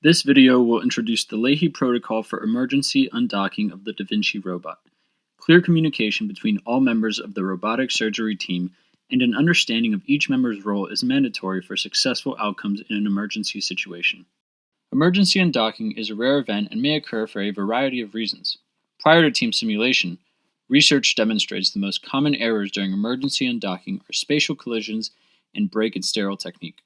This video will introduce the Lahey protocol for emergency undocking of the Da Vinci robot. Clear communication between all members of the robotic surgery team and an understanding of each member's role is mandatory for successful outcomes in an emergency situation. Emergency undocking is a rare event and may occur for a variety of reasons. Prior to team simulation, research demonstrates the most common errors during emergency undocking are spatial collisions and break and sterile technique.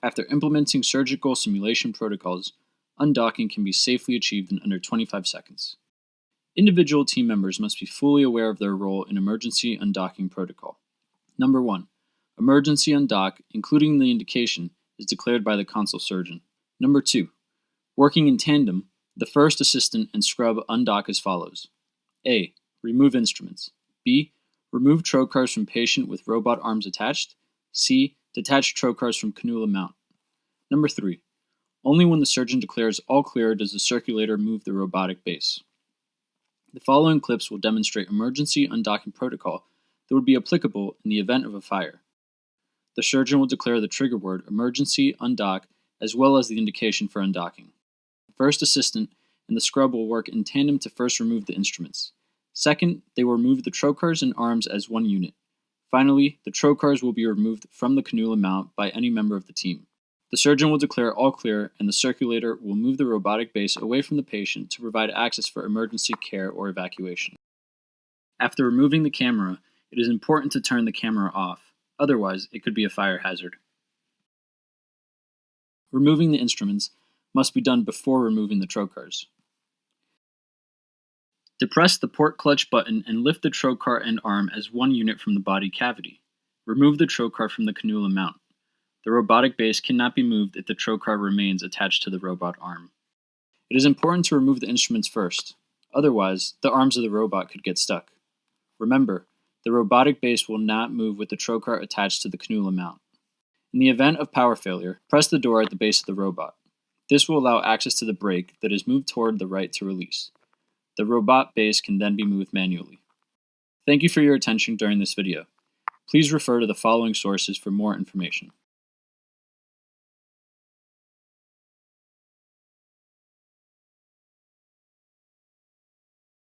After implementing surgical simulation protocols, undocking can be safely achieved in under 25 seconds. Individual team members must be fully aware of their role in emergency undocking protocol. Number 1. Emergency undock, including the indication, is declared by the console surgeon. Number 2. Working in tandem, the first assistant and scrub undock as follows. A. Remove instruments. B. Remove trocars from patient with robot arms attached. C. Detach trocars from cannula mount. Number 3. Only when the surgeon declares all clear does the circulator move the robotic base. The following clips will demonstrate emergency undocking protocol that would be applicable in the event of a fire. The surgeon will declare the trigger word emergency undock as well as the indication for undocking. The first assistant and the scrub will work in tandem to first remove the instruments. Second, they will remove the trocars and arms as one unit. Finally, the trocars will be removed from the cannula mount by any member of the team. The surgeon will declare all clear, and the circulator will move the robotic base away from the patient to provide access for emergency care or evacuation. After removing the camera, it is important to turn the camera off, otherwise it could be a fire hazard. Removing the instruments must be done before removing the trocars. Depress the port clutch button and lift the trocar and arm as one unit from the body cavity. Remove the trocar from the cannula mount. The robotic base cannot be moved if the trocar remains attached to the robot arm. It is important to remove the instruments first, otherwise the arms of the robot could get stuck. Remember, the robotic base will not move with the trocar attached to the cannula mount. In the event of power failure, press the door at the base of the robot. This will allow access to the brake that is moved toward the right to release. The robot base can then be moved manually. Thank you for your attention during this video. Please refer to the following sources for more information.